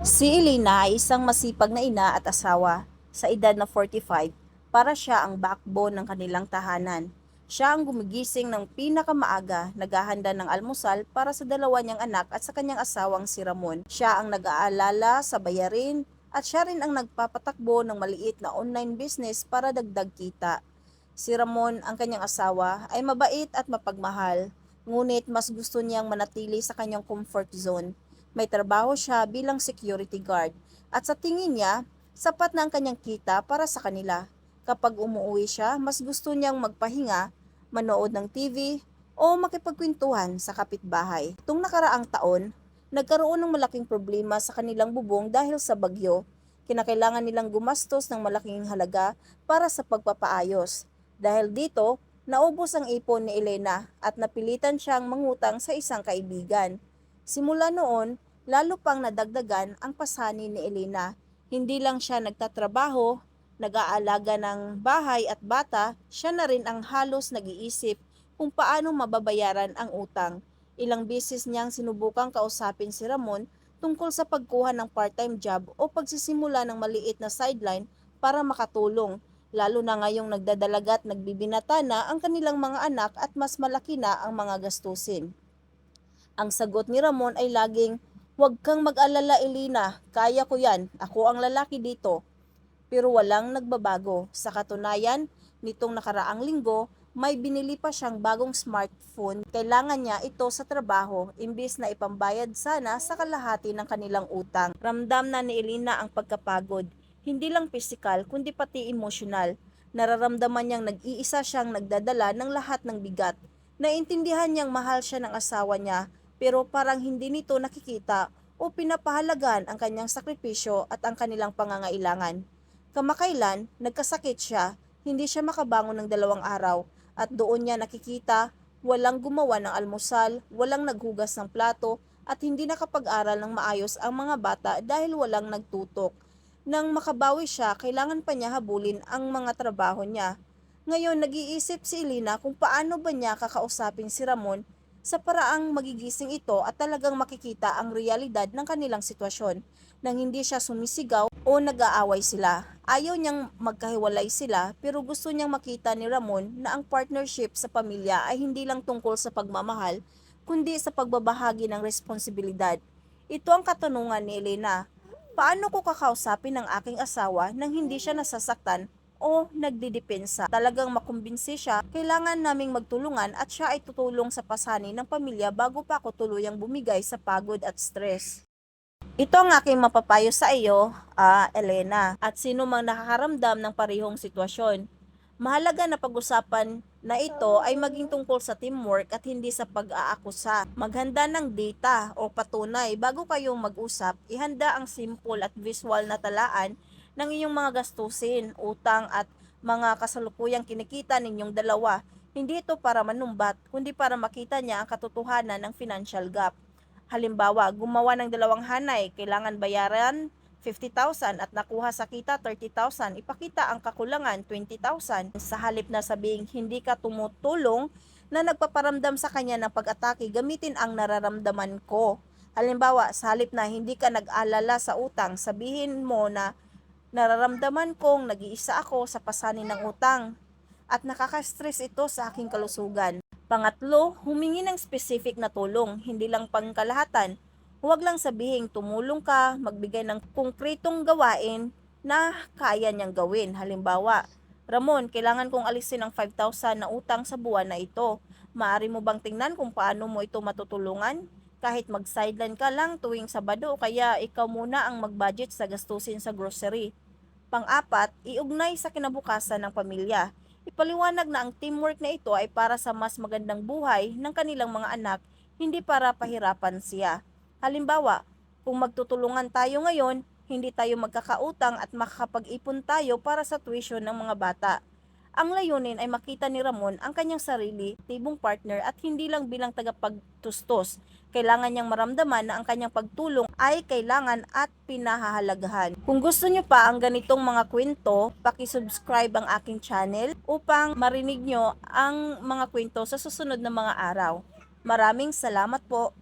Si Elena ay isang masipag na ina at asawa. Sa edad na 45, para siya ang backbone ng kanilang tahanan. Siya ang gumigising ng pinakamaaga, naghahanda ng almusal para sa dalawa niyang anak at sa kanyang asawang si Ramon. Siya ang nag-aalala sa bayarin at siya rin ang nagpapatakbo ng maliit na online business para dagdag kita. Si Ramon, ang kanyang asawa, ay mabait at mapagmahal, ngunit mas gusto niyang manatili sa kanyang comfort zone. May trabaho siya bilang security guard at sa tingin niya, sapat na ang kanyang kita para sa kanila. Kapag umuwi siya, mas gusto niyang magpahinga, manood ng TV o makipagkwentuhan sa kapitbahay. Itong nakaraang taon, nagkaroon ng malaking problema sa kanilang bubong dahil sa bagyo. Kinakailangan nilang gumastos ng malaking halaga para sa pagpapaayos. Dahil dito, naubos ang ipon ni Elena at napilitan siyang mangutang sa isang kaibigan. Simula noon, lalo pang nadagdagan ang pasanin ni Elena. Hindi lang siya nagtatrabaho, nag-aalaga ng bahay at bata, siya na rin ang halos nag-iisip kung paano mababayaran ang utang. Ilang beses niyang sinubukang kausapin si Ramon tungkol sa pagkuha ng part-time job o pagsisimula ng maliit na sideline para makatulong, lalo na ngayong nagdadalaga at nagbibinata na ang kanilang mga anak at mas malaki na ang mga gastusin. Ang sagot ni Ramon ay laging, "Huwag kang mag-alala, Elena, kaya ko yan, ako ang lalaki dito." Pero walang nagbabago. Sa katunayan, nitong nakaraang linggo, may binili pa siyang bagong smartphone. Kailangan niya ito sa trabaho, imbis na ipambayad sana sa kalahati ng kanilang utang. Ramdam na ni Elena ang pagkapagod, hindi lang pisikal kundi pati emosyonal. Nararamdaman niyang nag-iisa siyang nagdadala ng lahat ng bigat. Naintindihan niyang mahal siya ng asawa niya, pero parang hindi nito nakikita o pinapahalagan ang kanyang sakripisyo at ang kanilang pangangailangan. Kamakailan, nagkasakit siya, hindi siya makabangon ng 2 araw, at doon niya nakikita, walang gumawa ng almusal, walang naghugas ng plato, at hindi nakapag-aral ng maayos ang mga bata dahil walang nagtutok. Nang makabawi siya, kailangan pa niya habulin ang mga trabaho niya. Ngayon, nag-iisip si Elena kung paano ba niya kakausapin si Ramon sa paraang magigising ito at talagang makikita ang realidad ng kanilang sitwasyon nang hindi siya sumisigaw o nag-aaway sila. Ayaw niyang magkahiwalay sila pero gusto niyang makita ni Ramon na ang partnership sa pamilya ay hindi lang tungkol sa pagmamahal kundi sa pagbabahagi ng responsibilidad. Ito ang katanungan ni Elena. Paano ko kakausapin ang aking asawa nang hindi siya nasasaktan o nagdidepensa? Talagang makumbinsi siya, kailangan naming magtulungan at siya ay tutulong sa pasanin ng pamilya bago pa ako tuluyang bumigay sa pagod at stress. Ito ang aking mapapayo sa iyo, Elena, at sino mang nakakaramdam ng parehong sitwasyon. Mahalaga na pag-usapan na ito ay maging tungkol sa teamwork at hindi sa pag-aakusa. Maghanda ng data o patunay bago kayong mag-usap. Ihanda ang simple at visual na talaan ng iyong mga gastusin, utang at mga kasalukuyang kinikita ninyong dalawa. Hindi ito para manumbat, kundi para makita niya ang katotohanan ng financial gap. Halimbawa, gumawa ng 2 hanay, kailangan bayaran 50,000 at nakuha sa kita 30,000, ipakita ang kakulangan 20,000. Sa halip na sabing hindi ka tumutulong na nagpaparamdam sa kanya ng pag-atake, gamitin ang nararamdaman ko. Halimbawa, sa halip na hindi ka nag-alala sa utang, sabihin mo na nararamdaman kong nag-iisa ako sa pasanin ng utang at nakaka-stress ito sa aking kalusugan. Pangatlo, humingi ng specific na tulong, hindi lang pangkalahatan. Huwag lang sabihing tumulong ka, magbigay ng konkretong gawain na kaya niyang gawin. Halimbawa, Ramon, kailangan kong alisin ang 5,000 na utang sa buwan na ito. Maaari mo bang tingnan kung paano mo ito matutulungan? Kahit mag-sideline ka lang tuwing Sabado o kaya ikaw muna ang mag-budget sa gastusin sa grocery. Pang-apat, iugnay sa kinabukasan ng pamilya. Ipaliwanag na ang teamwork na ito ay para sa mas magandang buhay ng kanilang mga anak, hindi para pahirapan siya. Halimbawa, kung magtutulungan tayo ngayon, hindi tayo magkakautang at makakapag-ipon tayo para sa tuition ng mga bata. Ang layunin ay makita ni Ramon ang kanyang sarili, tibong partner at hindi lang bilang tagapagtustos. Kailangan niyang maramdaman na ang kanyang pagtulong ay kailangan at pinahahalagahan. Kung gusto niyo pa ang ganitong mga kwento, paki-subscribe ang aking channel upang marinig niyo ang mga kwento sa susunod na mga araw. Maraming salamat po.